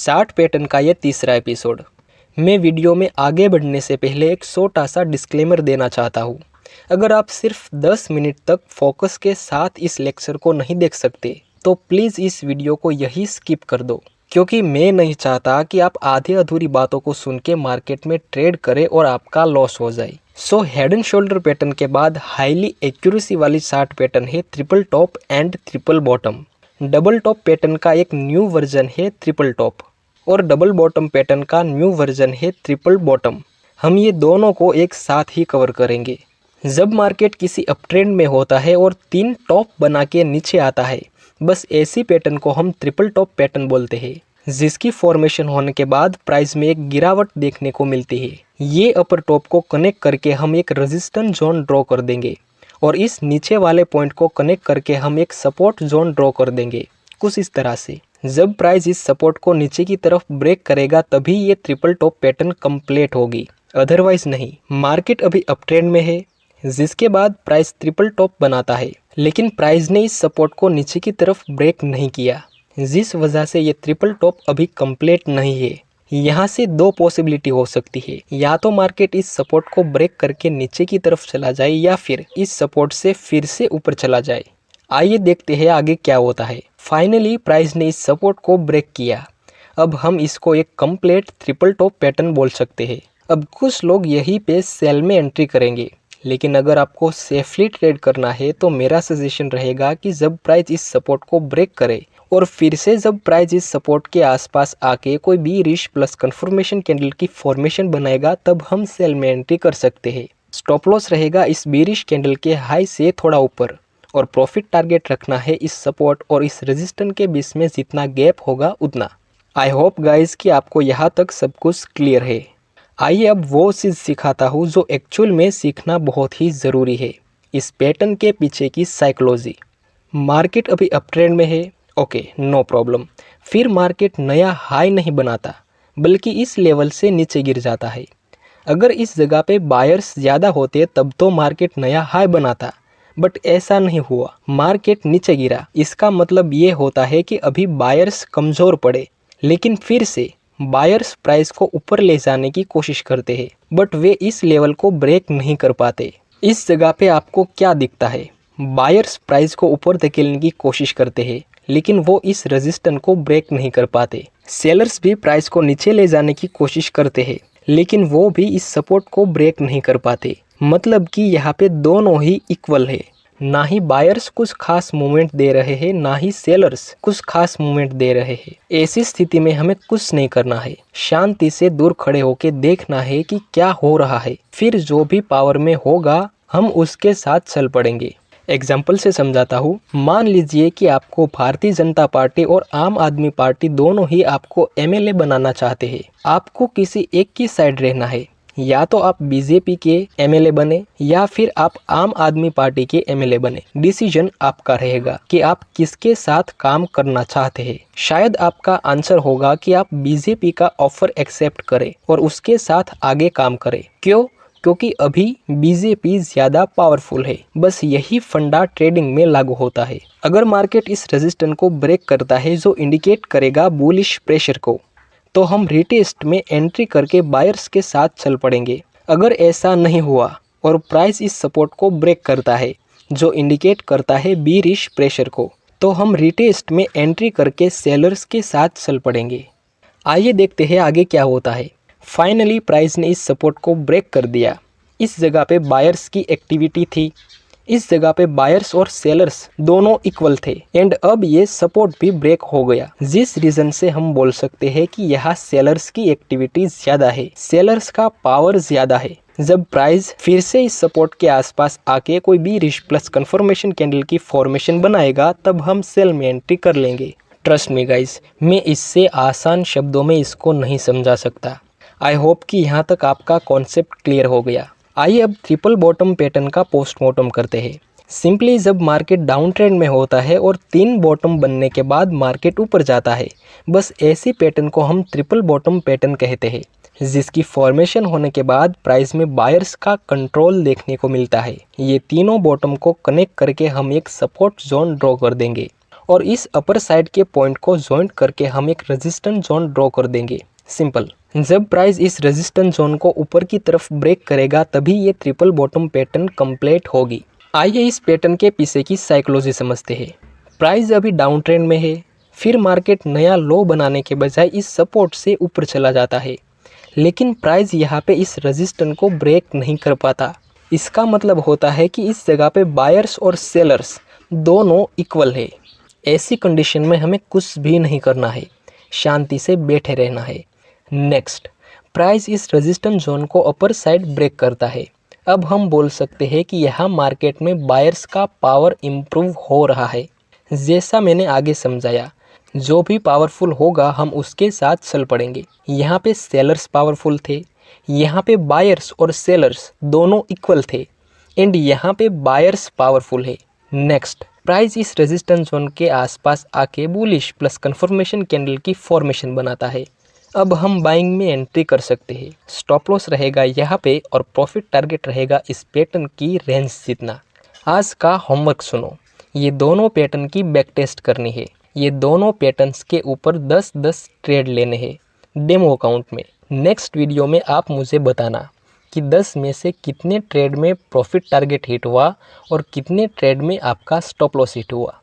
Chart pattern का ये तीसरा एपिसोड। मैं वीडियो में आगे बढ़ने से पहले एक छोटा सा डिस्क्लेमर देना चाहता हूँ। अगर आप सिर्फ 10 मिनट तक फोकस के साथ इस लेक्चर को नहीं देख सकते तो प्लीज़ इस वीडियो को यही स्किप कर दो, क्योंकि मैं नहीं चाहता कि आप आधी अधूरी बातों को सुन के मार्केट में ट्रेड करें और आपका लॉस हो जाए। So head and shoulder pattern के बाद हाईली एक्यूरेसी वाली चार्ट पैटर्न है triple top and triple bottom. Double top pattern का एक न्यू वर्जन है ट्रिपल टॉप और डबल बॉटम पैटर्न का न्यू वर्जन है ट्रिपल बॉटम। हम ये दोनों को एक साथ ही कवर करेंगे। जब मार्केट किसी अपट्रेंड में होता है और 3 टॉप बना के नीचे आता है, बस ऐसी पैटर्न को हम ट्रिपल टॉप पैटर्न बोलते हैं, जिसकी फॉर्मेशन होने के बाद प्राइस में एक गिरावट देखने को मिलती है। ये अपर टॉप को कनेक्ट करके हम एक रेजिस्टेंस जोन ड्रॉ कर देंगे और इस नीचे वाले पॉइंट को कनेक्ट करके हम एक सपोर्ट जोन ड्रॉ कर देंगे, कुछ इस तरह से। जब प्राइस इस सपोर्ट को नीचे की तरफ ब्रेक करेगा तभी ये ट्रिपल टॉप पैटर्न कंप्लीट होगी, अदरवाइज नहीं। मार्केट अभी अप ट्रेंड में है, जिसके बाद प्राइस ट्रिपल टॉप बनाता है, लेकिन प्राइस ने इस सपोर्ट को नीचे की तरफ ब्रेक नहीं किया, जिस वजह से ये ट्रिपल टॉप अभी कंप्लीट नहीं है। यहाँ से 2 पॉसिबिलिटी हो सकती है, या तो मार्केट इस सपोर्ट को ब्रेक करके नीचे की तरफ चला जाए या फिर इस सपोर्ट से फिर से ऊपर चला जाए। आइए देखते हैं आगे क्या होता है। फाइनली प्राइस ने इस सपोर्ट को ब्रेक किया। अब हम इसको एक कंप्लीट ट्रिपल टॉप पैटर्न बोल सकते हैं। अब कुछ लोग यहीं पे सेल में एंट्री करेंगे, लेकिन अगर आपको सेफली ट्रेड करना है तो मेरा सजेशन रहेगा कि जब प्राइस इस सपोर्ट को ब्रेक करे और फिर से जब प्राइस इस सपोर्ट के आसपास आके कोई बीरिश प्लस कंफर्मेशन कैंडल की फॉर्मेशन बनाएगा, तब हम सेल में एंट्री कर सकते हैं। स्टॉप लॉस रहेगा इस बीरिश कैंडल के हाई से थोड़ा ऊपर और प्रॉफिट टारगेट रखना है इस सपोर्ट और इस रेजिस्टेंस के बीच में जितना गैप होगा उतना। आई होप गाइज कि आपको यहाँ तक सब कुछ क्लियर है। आइए अब वो चीज़ सिखाता हूँ जो एक्चुअल में सीखना बहुत ही ज़रूरी है, इस पैटर्न के पीछे की साइकोलॉजी। मार्केट अभी अप ट्रेंड में है, ओके नो प्रॉब्लम। फिर मार्केट नया हाई नहीं बनाता, बल्कि इस लेवल से नीचे गिर जाता है। अगर इस जगह पे बायर्स ज़्यादा होते तब तो मार्केट नया हाई बनाता, बट ऐसा नहीं हुआ, मार्केट नीचे गिरा। इसका मतलब ये होता है कि अभी बायर्स कमज़ोर पड़े, लेकिन फिर से बायर्स प्राइस को ऊपर ले जाने की कोशिश करते हैं, बट वे इस लेवल को ब्रेक नहीं कर पाते। इस जगह पे आपको क्या दिखता है? बायर्स प्राइस को ऊपर धकेलने की कोशिश करते हैं, लेकिन वो इस रेजिस्टेंस को ब्रेक नहीं कर पाते। सेलर्स भी प्राइस को नीचे ले जाने की कोशिश करते हैं, लेकिन वो भी इस सपोर्ट को ब्रेक नहीं कर पाते। मतलब कि यहाँ पे दोनों ही इक्वल है, ना ही बायर्स कुछ खास मूवमेंट दे रहे हैं, ना ही सेलर्स कुछ खास मूवमेंट दे रहे हैं। ऐसी स्थिति में हमें कुछ नहीं करना है, शांति से दूर खड़े होकर देखना है कि क्या हो रहा है, फिर जो भी पावर में होगा हम उसके साथ चल पड़ेंगे। एग्जाम्पल से समझाता हूँ। मान लीजिए कि आपको भारतीय जनता पार्टी और आम आदमी पार्टी दोनों ही आपको एमएलए बनाना चाहते हैं। आपको किसी एक की साइड रहना है, या तो आप बीजेपी के एमएलए बने या फिर आप आम आदमी पार्टी के एमएलए बने। डिसीजन आपका रहेगा कि आप किसके साथ काम करना चाहते हैं। शायद आपका आंसर होगा कि आप बीजेपी का ऑफर एक्सेप्ट करें और उसके साथ आगे काम करें। क्यों? क्योंकि अभी बीजेपी ज़्यादा पावरफुल है। बस यही फंडा ट्रेडिंग में लागू होता है। अगर मार्केट इस रेजिस्टेंस को ब्रेक करता है जो इंडिकेट करेगा बुलिश प्रेशर को, तो हम रिटेस्ट में एंट्री करके बायर्स के साथ चल पड़ेंगे। अगर ऐसा नहीं हुआ और प्राइस इस सपोर्ट को ब्रेक करता है जो इंडिकेट करता है बीरिश प्रेशर को, तो हम रिटेस्ट में एंट्री करके सेलर्स के साथ चल पड़ेंगे। आइए देखते हैं आगे क्या होता है। फाइनली प्राइस ने इस सपोर्ट को ब्रेक कर दिया। इस जगह पे बायर्स की एक्टिविटी थी, इस जगह पे बायर्स और सेलर्स दोनों इक्वल थे एंड अब ये सपोर्ट भी ब्रेक हो गया, जिस रीजन से हम बोल सकते हैं कि यहाँ सेलर्स की एक्टिविटी ज़्यादा है, सेलर्स का पावर ज़्यादा है। जब प्राइस फिर से इस सपोर्ट के आसपास आके कोई भी रिश प्लस कंफर्मेशन कैंडल की फॉर्मेशन बनाएगा, तब हम सेल में एंट्री कर लेंगे। ट्रस्ट मी गाइस, मैं इससे आसान शब्दों में इसको नहीं समझा सकता। आई होप कि यहाँ तक आपका कॉन्सेप्ट क्लियर हो गया। आइए अब ट्रिपल बॉटम पैटर्न का पोस्टमार्टम करते हैं। सिंपली जब मार्केट डाउन ट्रेंड में होता है और 3 बॉटम बनने के बाद मार्केट ऊपर जाता है, बस ऐसी पैटर्न को हम ट्रिपल बॉटम पैटर्न कहते हैं, जिसकी फॉर्मेशन होने के बाद प्राइस में बायर्स का कंट्रोल देखने को मिलता है। ये तीनों बॉटम को कनेक्ट करके हम एक सपोर्ट जोन ड्रॉ कर देंगे और इस अपर साइड के पॉइंट को ज्वाइंट करके हम एक रेजिस्टेंस जोन ड्रॉ कर देंगे। सिंपल। जब प्राइस इस रेजिस्टेंस जोन को ऊपर की तरफ ब्रेक करेगा तभी ये ट्रिपल बॉटम पैटर्न कंप्लीट होगी। आइए इस पैटर्न के पीछे की साइकोलॉजी समझते हैं। प्राइस अभी डाउन ट्रेंड में है, फिर मार्केट नया लो बनाने के बजाय इस सपोर्ट से ऊपर चला जाता है, लेकिन प्राइस यहाँ पे इस रेजिस्टेंस को ब्रेक नहीं कर पाता। इसका मतलब होता है कि इस जगह पे बायर्स और सेलर्स दोनों इक्वल है। ऐसी कंडीशन में हमें कुछ भी नहीं करना है, शांति से बैठे रहना है। नेक्स्ट, प्राइस इस रेजिस्टेंस जोन को अपर साइड ब्रेक करता है। अब हम बोल सकते हैं कि यहाँ मार्केट में बायर्स का पावर इम्प्रूव हो रहा है। जैसा मैंने आगे समझाया, जो भी पावरफुल होगा हम उसके साथ चल पड़ेंगे। यहाँ पे सेलर्स पावरफुल थे, यहाँ पे बायर्स और सेलर्स दोनों इक्वल थे, एंड यहाँ पे बायर्स पावरफुल है। नेक्स्ट, प्राइस इस रेजिस्टेंस जोन के आसपास आके बुलिश प्लस कंफर्मेशन कैंडल की फॉर्मेशन बनाता है। अब हम बाइंग में एंट्री कर सकते हैं। स्टॉप लॉस रहेगा यहाँ पे और प्रॉफिट टारगेट रहेगा इस पैटर्न की रेंज जितना। आज का होमवर्क सुनो, ये दोनों पैटर्न की बैक टेस्ट करनी है। ये दोनों पैटर्न्स के ऊपर 10-10 ट्रेड लेने हैं डेमो अकाउंट में। नेक्स्ट वीडियो में आप मुझे बताना कि 10 में से कितने ट्रेड में प्रॉफिट टारगेट हिट हुआ और कितने ट्रेड में आपका स्टॉप लॉस हिट हुआ।